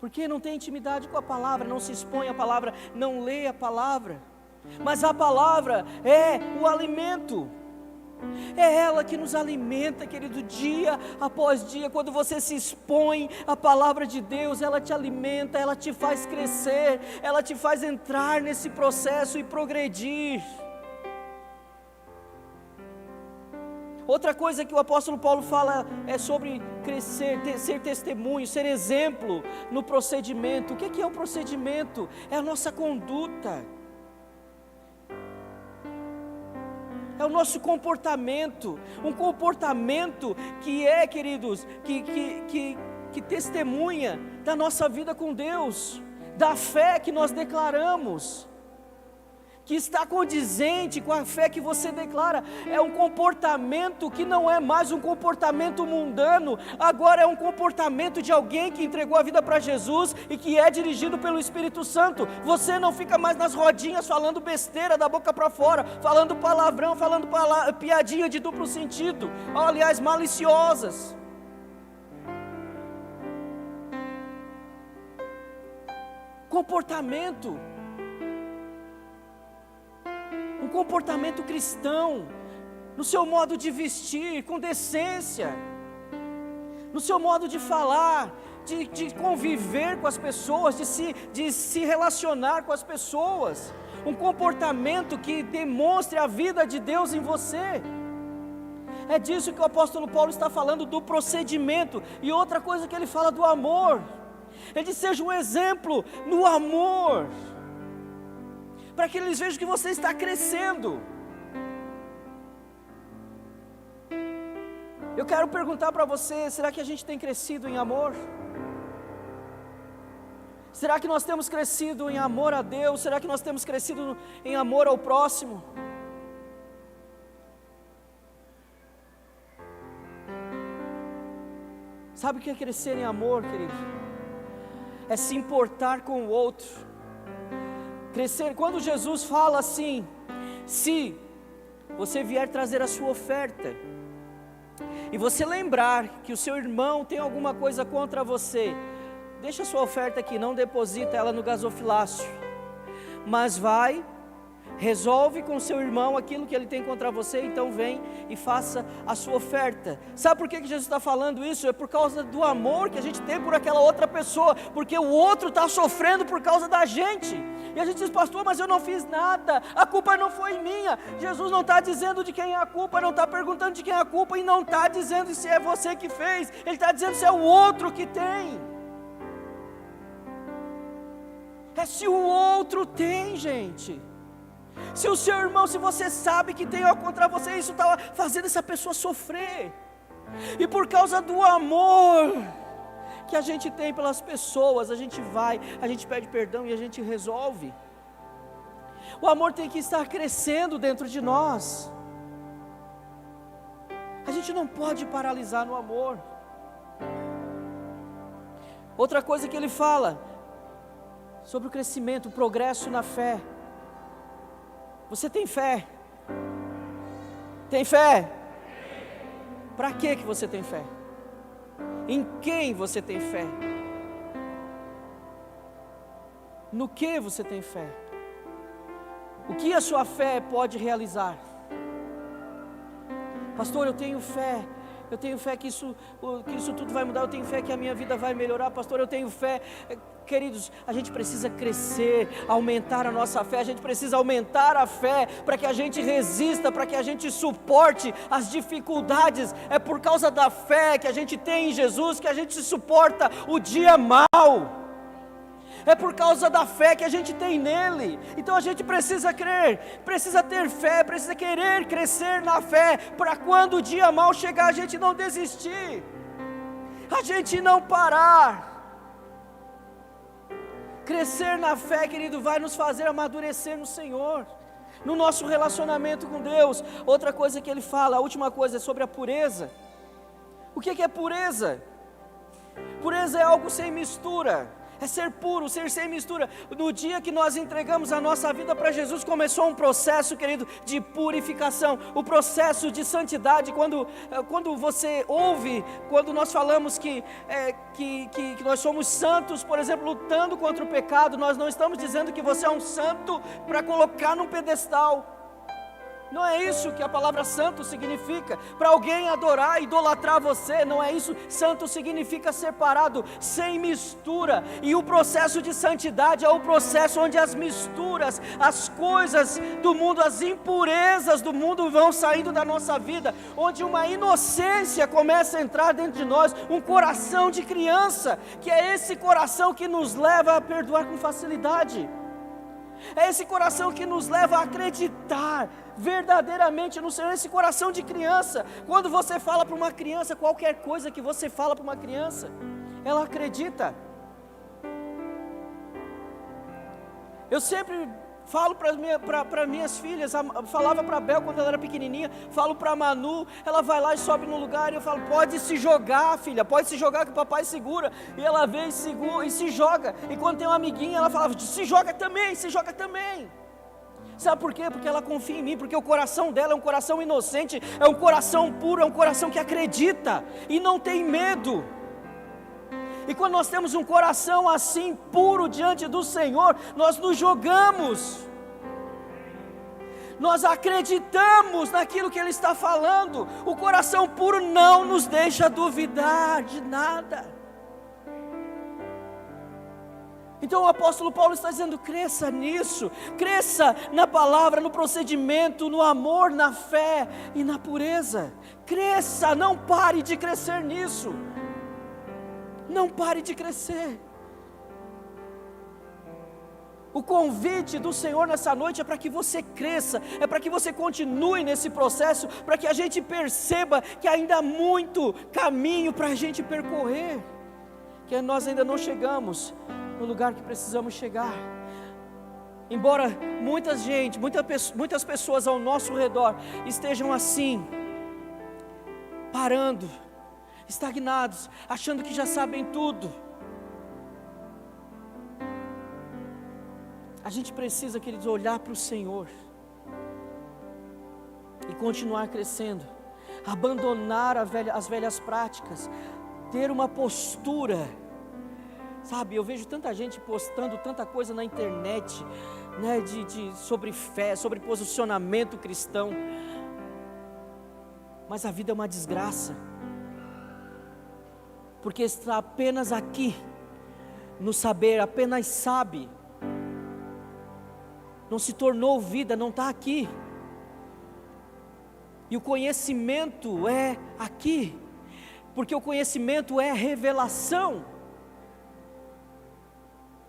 porque não tem intimidade com a palavra, não se expõe à palavra, não lê a palavra. Mas a palavra é o alimento. É ela que nos alimenta, querido, dia após dia. Quando você se expõe à palavra de Deus, ela te alimenta, ela te faz crescer, ela te faz entrar nesse processo e progredir. Outra coisa que o apóstolo Paulo fala é sobre crescer, ser testemunho, ser exemplo no procedimento. O que é o procedimento? É a nossa conduta, é o nosso comportamento, um comportamento que queridos, que testemunha da nossa vida com Deus, da fé que nós declaramos, que está condizente com a fé que você declara. É um comportamento que não é mais um comportamento mundano, agora é um comportamento de alguém que entregou a vida para Jesus e que é dirigido pelo Espírito Santo. Você não fica mais nas rodinhas falando besteira da boca para fora, falando palavrão, falando piadinha de duplo sentido, aliás, maliciosas. Comportamento, um comportamento cristão, no seu modo de vestir, com decência, no seu modo de falar, de conviver com as pessoas, de se relacionar com as pessoas, um comportamento que demonstre a vida de Deus em você. É disso que o apóstolo Paulo está falando, do procedimento. E outra coisa que ele fala do amor, ele diz: seja um exemplo no amor, para que eles vejam que você está crescendo. Eu quero perguntar para você: será que a gente tem crescido em amor? Será que nós temos crescido em amor a Deus? Será que nós temos crescido em amor ao próximo? Sabe o que é crescer em amor, querido? É se importar com o outro. Crescer, quando Jesus fala assim: se você vier trazer a sua oferta, e você lembrar que o seu irmão tem alguma coisa contra você, deixa a sua oferta aqui, não deposita ela no gasofilácio, mas vai, resolve com o seu irmão aquilo que ele tem contra você, então vem e faça a sua oferta. Sabe por que Jesus está falando isso? É por causa do amor que a gente tem por aquela outra pessoa, porque o outro está sofrendo por causa da gente, e a gente diz: pastor, mas eu não fiz nada, a culpa não foi minha. Jesus não está dizendo de quem é a culpa, não está perguntando de quem é a culpa, e não está dizendo se é você que fez, ele está dizendo se é o outro que tem. É se o outro tem, gente. Se o seu irmão, se você sabe que tem algo contra você, isso está fazendo essa pessoa sofrer. E por causa do amor que a gente tem pelas pessoas, a gente vai, a gente pede perdão e a gente resolve. O amor tem que estar crescendo dentro de nós. A gente não pode paralisar no amor. Outra coisa que ele fala sobre o crescimento, o progresso na fé. Você tem fé? Tem fé? Para que você tem fé? Em quem você tem fé? No que você tem fé? O que a sua fé pode realizar? Pastor, eu tenho fé que isso tudo vai mudar, eu tenho fé que a minha vida vai melhorar. Pastor, eu tenho fé. Queridos, a gente precisa crescer, aumentar a nossa fé, a gente precisa aumentar a fé para que a gente resista, para que a gente suporte as dificuldades. É por causa da fé que a gente tem em Jesus que a gente suporta o dia mau. É por causa da fé que a gente tem nele. Então a gente precisa crer, precisa ter fé, precisa querer crescer na fé, para quando o dia mau chegar a gente não desistir, a gente não parar. Crescer na fé, querido, vai nos fazer amadurecer no Senhor, no nosso relacionamento com Deus. Outra coisa que ele fala, a última coisa, é sobre a pureza. O que é pureza? Pureza é algo sem mistura. É ser puro, ser sem mistura. No dia que nós entregamos a nossa vida para Jesus, começou um processo, querido, de purificação, o processo de santidade. Quando você ouve, quando nós falamos que nós somos santos, por exemplo, lutando contra o pecado, nós não estamos dizendo que você é um santo para colocar num pedestal. Não é isso que a palavra santo significa, para alguém adorar, idolatrar você, não é isso. Santo significa separado, sem mistura, e o processo de santidade é o processo onde as misturas, as coisas do mundo, as impurezas do mundo vão saindo da nossa vida, onde uma inocência começa a entrar dentro de nós, um coração de criança, que é esse coração que nos leva a perdoar com facilidade. É esse coração que nos leva a acreditar verdadeiramente no Senhor, esse coração de criança. Quando você fala para uma criança, qualquer coisa que você fala para uma criança, ela acredita. Eu sempre Falo para minhas filhas, falava para a Bel quando ela era pequenininha, falo para a Manu, ela vai lá e sobe no lugar e eu falo, pode se jogar, filha, pode se jogar que o papai segura. E ela vem e se joga. E quando tem uma amiguinha, ela falava, se joga também, se joga também. Sabe por quê? Porque ela confia em mim, porque o coração dela é um coração inocente, é um coração puro, é um coração que acredita e não tem medo. E quando nós temos um coração assim, puro diante do Senhor, nós nos jogamos, nós acreditamos naquilo que Ele está falando. O coração puro não nos deixa duvidar de nada. Então o apóstolo Paulo está dizendo, cresça nisso, cresça na palavra, no procedimento, no amor, na fé e na pureza. Cresça, não pare de crescer nisso. Não pare de crescer. O convite do Senhor nessa noite é para que você cresça, é para que você continue nesse processo, para que a gente perceba que ainda há muito caminho para a gente percorrer, que nós ainda não chegamos no lugar que precisamos chegar. Embora muitas pessoas ao nosso redor estejam assim, parando, estagnados, achando que já sabem tudo. A gente precisa, queridos, olhar para o Senhor e continuar crescendo, abandonar as velhas práticas, ter uma postura. Sabe, eu vejo tanta gente postando tanta coisa na internet, né, sobre fé, sobre posicionamento cristão, mas a vida é uma desgraça, porque está apenas aqui, no saber, apenas sabe, não se tornou vida, não está aqui, e o conhecimento é aqui, porque o conhecimento é revelação,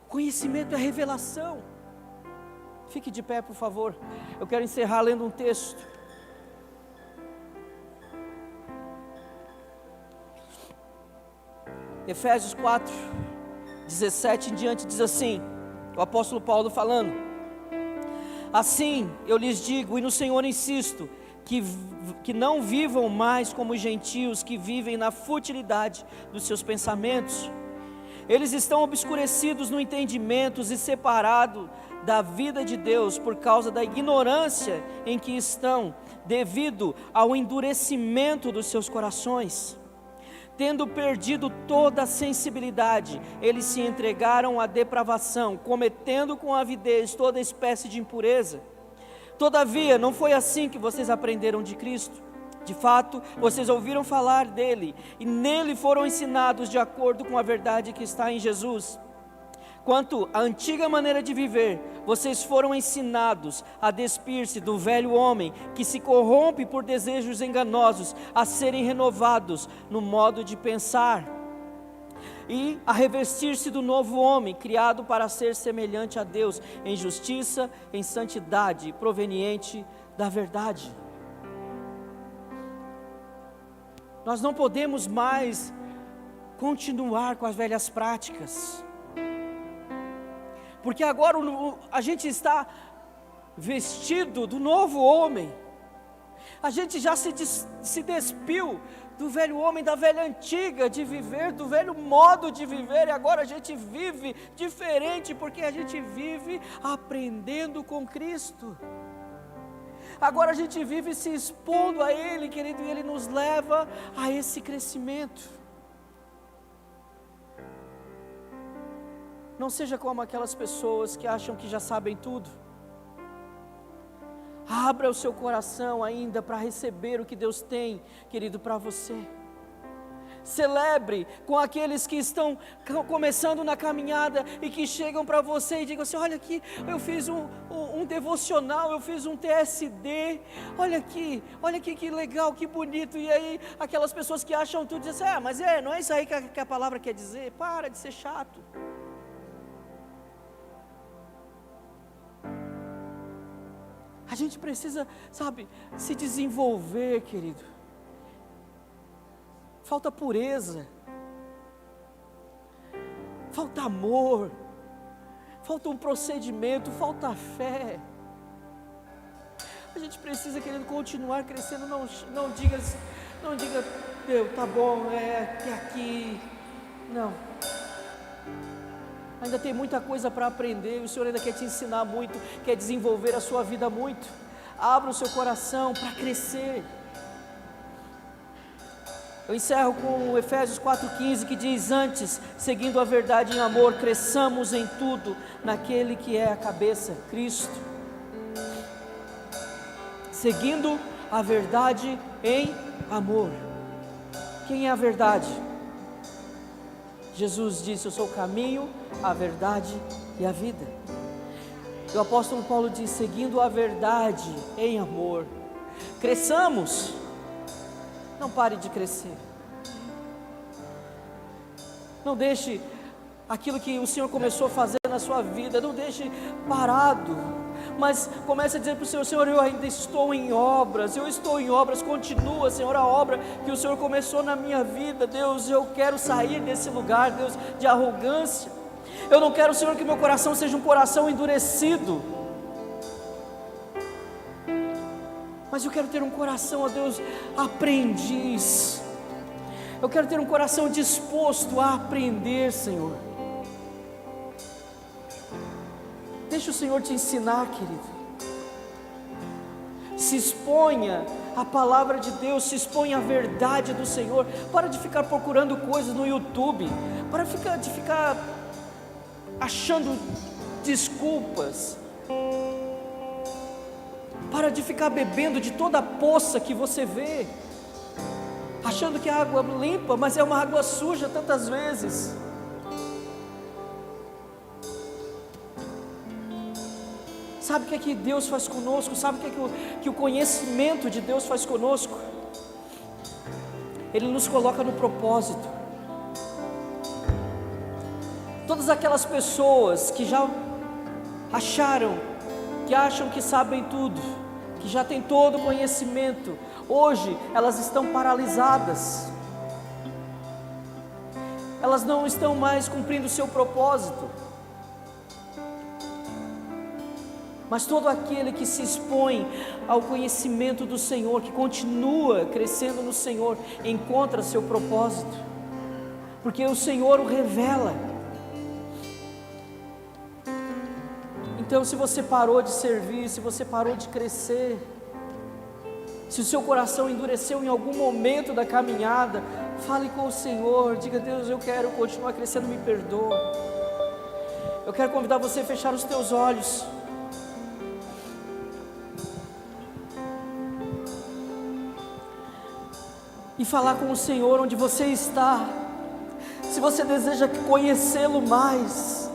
conhecimento é revelação. Fique de pé, por favor, eu quero encerrar lendo um texto. Efésios 4, 17 em diante diz assim, o apóstolo Paulo falando, assim eu lhes digo e no Senhor insisto, que não vivam mais como os gentios que vivem na futilidade dos seus pensamentos. Eles estão obscurecidos no entendimento e separados da vida de Deus por causa da ignorância em que estão, devido ao endurecimento dos seus corações. Tendo perdido toda a sensibilidade, eles se entregaram à depravação, cometendo com avidez toda espécie de impureza. Todavia, não foi assim que vocês aprenderam de Cristo. De fato, vocês ouviram falar dele, e nele foram ensinados de acordo com a verdade que está em Jesus. Quanto à antiga maneira de viver, vocês foram ensinados a despir-se do velho homem, que se corrompe por desejos enganosos, a serem renovados no modo de pensar, e a revestir-se do novo homem, criado para ser semelhante a Deus, em justiça, em santidade, proveniente da verdade. Nós não podemos mais continuar com as velhas práticas, porque agora a gente está vestido do novo homem, a gente já se despiu do velho homem, da velha antiga de viver, do velho modo de viver, e agora a gente vive diferente, porque a gente vive aprendendo com Cristo. Agora a gente vive se expondo a Ele, querido, e Ele nos leva a esse crescimento. Não seja como aquelas pessoas que acham que já sabem tudo. Abra o seu coração ainda para receber o que Deus tem, querido, para você. Celebre com aqueles que estão começando na caminhada e que chegam para você e digam assim, olha aqui, eu fiz um devocional, eu fiz um TSD, olha aqui que legal, que bonito. E aí aquelas pessoas que acham tudo, dizem assim, mas não é isso aí que a palavra quer dizer, para de ser chato. A gente precisa, sabe, se desenvolver, querido. Falta pureza, falta amor, falta um procedimento, falta fé. A gente precisa, querido, continuar crescendo. Não diga, meu, tá bom, até aqui. Não. Ainda tem muita coisa para aprender. O Senhor ainda quer te ensinar muito, quer desenvolver a sua vida muito. Abra o seu coração para crescer. Eu encerro com Efésios 4,15, que diz: antes, seguindo a verdade em amor, cresçamos em tudo naquele que é a cabeça, Cristo. Seguindo a verdade em amor. Quem é a verdade? Jesus disse: eu sou o caminho, a verdade e a vida. E o apóstolo Paulo diz: seguindo a verdade em amor, cresçamos. Não pare de crescer. Não deixe aquilo que o Senhor começou a fazer na sua vida, não deixe parado, mas comece a dizer para o Senhor: Senhor, eu ainda estou em obras, continua, Senhor, a obra que o Senhor começou na minha vida. Deus, eu quero sair desse lugar, Deus, de arrogância. Eu não quero, Senhor, que meu coração seja um coração endurecido, mas eu quero ter um coração, ó Deus, aprendiz. Eu quero ter um coração disposto a aprender, Senhor. Deixa o Senhor te ensinar, querido. Se exponha à palavra de Deus, se exponha à verdade do Senhor. Para de ficar procurando coisas no YouTube, para de ficar achando desculpas. Para de ficar bebendo de toda a poça que você vê, achando que a água é limpa, mas é uma água suja tantas vezes. Sabe o que é que Deus faz conosco? Sabe o que é que o conhecimento de Deus faz conosco? Ele nos coloca no propósito. Todas aquelas pessoas que já acham que sabem tudo, que já têm todo o conhecimento, hoje elas estão paralisadas. Elas não estão mais cumprindo o seu propósito. Mas todo aquele que se expõe ao conhecimento do Senhor, que continua crescendo no Senhor, encontra seu propósito, porque o Senhor o revela. Então, se você parou de servir, se você parou de crescer, se o seu coração endureceu em algum momento da caminhada, fale com o Senhor, diga: Deus, eu quero continuar crescendo, me perdoa. Eu quero convidar você a fechar os teus olhos. E falar com o Senhor onde você está. Se você deseja conhecê-lo mais,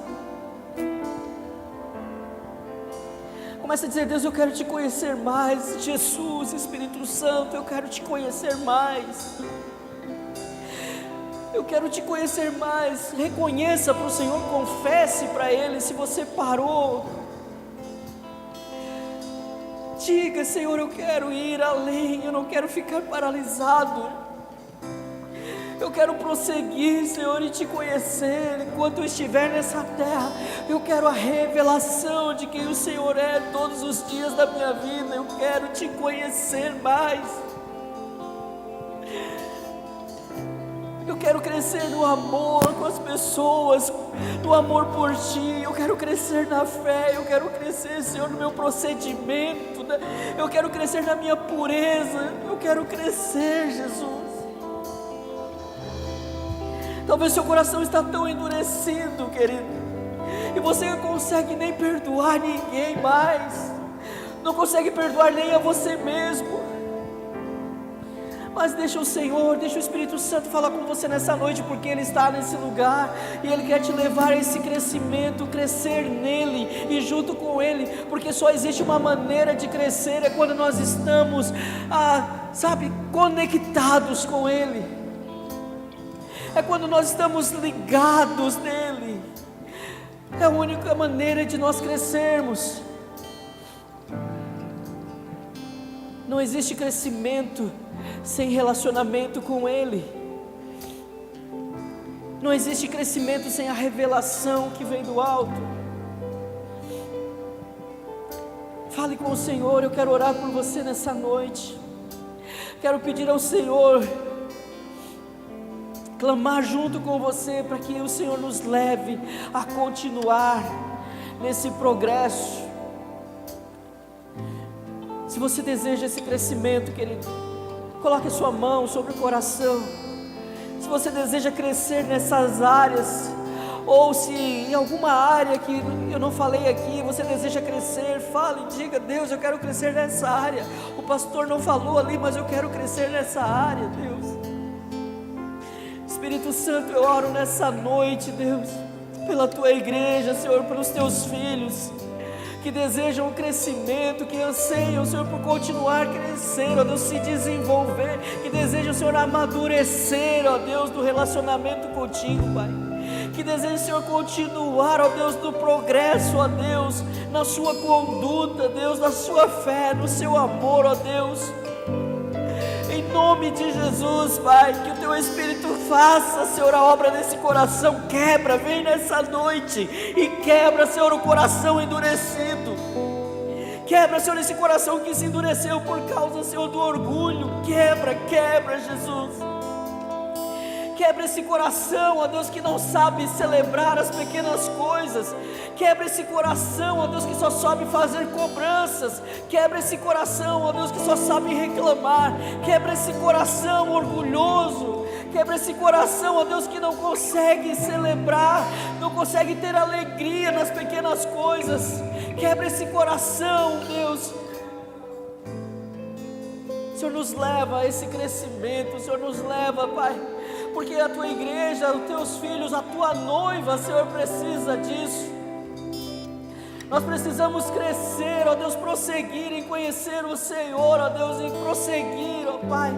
comece a dizer: Deus, eu quero te conhecer mais. Jesus, Espírito Santo, eu quero te conhecer mais. Eu quero te conhecer mais. Reconheça para o Senhor, confesse para Ele se você parou. Diga: Senhor, eu quero ir além, eu não quero ficar paralisado. Eu quero prosseguir, Senhor, e te conhecer enquanto eu estiver nessa terra. Eu quero a revelação de quem o Senhor é todos os dias da minha vida. Eu quero te conhecer mais. Eu quero crescer no amor com as pessoas, no amor por Ti. Eu quero crescer na fé, eu quero crescer, Senhor, no meu procedimento. Eu quero crescer na minha pureza. Eu quero crescer, Jesus. Talvez seu coração está tão endurecido, querido, e você não consegue nem perdoar ninguém mais, não consegue perdoar nem a você mesmo. Mas deixa o Senhor, deixa o Espírito Santo falar com você nessa noite, porque Ele está nesse lugar, e Ele quer te levar a esse crescimento, crescer nele e junto com Ele, porque só existe uma maneira de crescer, é quando nós estamos, conectados com Ele. É quando nós estamos ligados nele. É a única maneira de nós crescermos. Não existe crescimento sem relacionamento com Ele. Não existe crescimento sem a revelação que vem do alto. Fale com o Senhor. Eu quero orar por você nessa noite. Quero pedir ao Senhor, clamar junto com você, para que o Senhor nos leve a continuar nesse progresso. Se você deseja esse crescimento, querido, coloque a sua mão sobre o coração. Se você deseja crescer nessas áreas, ou se em alguma área que eu não falei aqui, você deseja crescer, fale, diga: Deus, eu quero crescer nessa área. O pastor não falou ali, mas eu quero crescer nessa área, Deus. Espírito Santo, eu oro nessa noite, Deus, pela tua igreja, Senhor, pelos teus filhos que desejam o crescimento, que anseiam, Senhor, por continuar crescendo, ó Deus, se desenvolver, que desejam, Senhor, amadurecer, ó Deus, do relacionamento contigo, Pai. Que deseja, Senhor, continuar, ó Deus, no progresso, ó Deus, na sua conduta, Deus, na sua fé, no seu amor, ó Deus. Em nome de Jesus, Pai, que o Teu Espírito faça, Senhor, a obra nesse coração. Quebra, vem nessa noite e quebra, Senhor, o coração endurecido. Quebra, Senhor, esse coração que se endureceu por causa, Senhor, do orgulho. Quebra, quebra, Jesus. Quebra esse coração, ó Deus, que não sabe celebrar as pequenas coisas. Quebra esse coração, ó Deus, que só sabe fazer cobranças. Quebra esse coração, ó Deus, que só sabe reclamar. Quebra esse coração orgulhoso. Quebra esse coração, ó Deus, que não consegue celebrar, não consegue ter alegria nas pequenas coisas. Quebra esse coração, Deus. O Senhor nos leva a esse crescimento, o Senhor nos leva, Pai, porque a tua igreja, os teus filhos, a tua noiva, Senhor, precisa disso. Nós precisamos crescer, ó Deus, prosseguir em conhecer o Senhor, ó Deus, em prosseguir, ó Pai,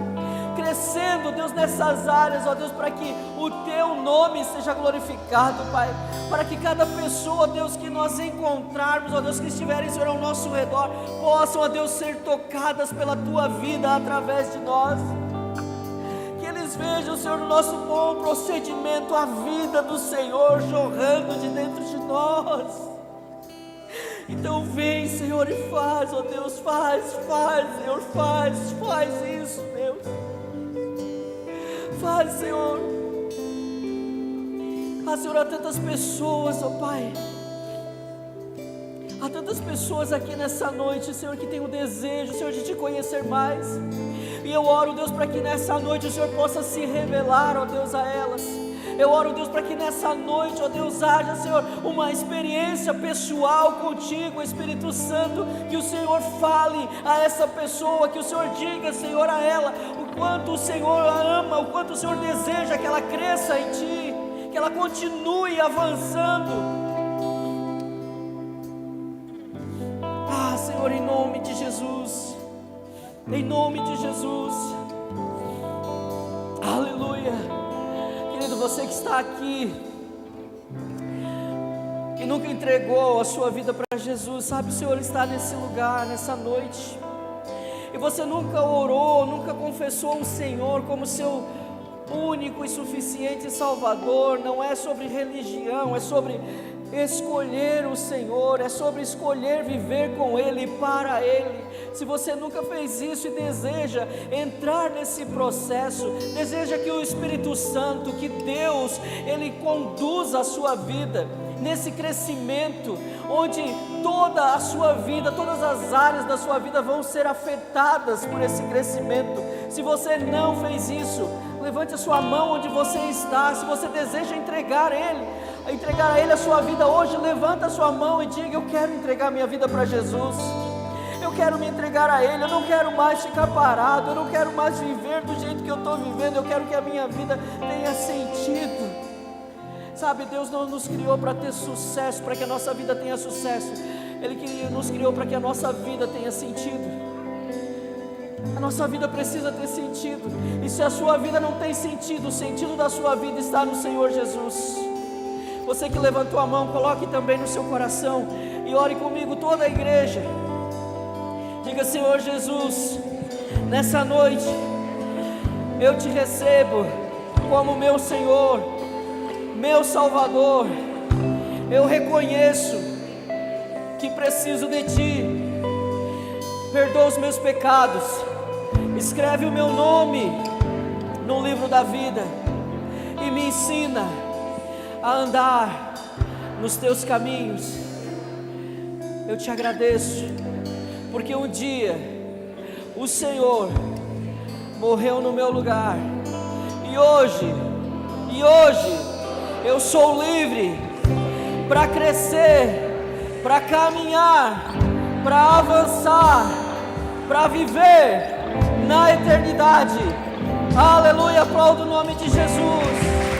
crescendo, Deus, nessas áreas, ó Deus, para que o Teu nome seja glorificado, Pai, para que cada pessoa, ó Deus, que nós encontrarmos, ó Deus, que estiverem, Senhor, ao nosso redor, possam, ó Deus, ser tocadas pela Tua vida através de nós. Que eles vejam, Senhor, o nosso bom procedimento, a vida do Senhor jorrando de dentro de nós. Então vem, Senhor, e faz, ó Deus, faz, Senhor, faz isso, Deus. Faz, Senhor. Ah, Senhor, há tantas pessoas, ó Pai. Há tantas pessoas aqui nessa noite, Senhor, que têm o desejo, Senhor, de Te conhecer mais. E eu oro, Deus, para que nessa noite o Senhor possa se revelar, ó Deus, a elas. Eu oro, Deus, para que nessa noite, ó Deus, haja, Senhor, uma experiência pessoal contigo, Espírito Santo, que o Senhor fale a essa pessoa, que o Senhor diga, Senhor, a ela, o quanto o Senhor a ama, o quanto o Senhor deseja que ela cresça em Ti, que ela continue avançando. Ah, Senhor, em nome de Jesus, em nome de Jesus, aleluia. Querido, você que está aqui, que nunca entregou a sua vida para Jesus, sabe, o Senhor está nesse lugar, nessa noite, e você nunca orou, nunca confessou o Senhor como seu único e suficiente Salvador. Não é sobre religião, é sobre escolher o Senhor, é sobre escolher viver com Ele e para Ele. Se você nunca fez isso e deseja entrar nesse processo, deseja que o Espírito Santo, que Deus, Ele conduza a sua vida nesse crescimento, onde toda a sua vida, todas as áreas da sua vida vão ser afetadas por esse crescimento. Se você não fez isso, levante a sua mão onde você está. Se você deseja entregar a Ele a sua vida hoje, levanta a sua mão e diga: eu quero entregar minha vida para Jesus. Eu quero me entregar a Ele, eu não quero mais ficar parado, eu não quero mais viver do jeito que eu estou vivendo, eu quero que a minha vida tenha sentido. Sabe, Deus não nos criou para ter sucesso, para que a nossa vida tenha sucesso. Ele nos criou para que a nossa vida tenha sentido. A nossa vida precisa ter sentido. E se a sua vida não tem sentido, o sentido da sua vida está no Senhor Jesus. Você que levantou a mão, coloque também no seu coração e ore comigo, toda a igreja. Diga: Senhor Jesus, nessa noite eu Te recebo como meu Senhor, meu Salvador. Eu reconheço que preciso de Ti, perdoa os meus pecados, escreve o meu nome no livro da vida e me ensina a andar nos teus caminhos. Eu te agradeço, porque um dia o Senhor morreu no meu lugar, e hoje eu sou livre para crescer, para caminhar, para avançar, para viver na eternidade. Aleluia, aplaudo o nome de Jesus.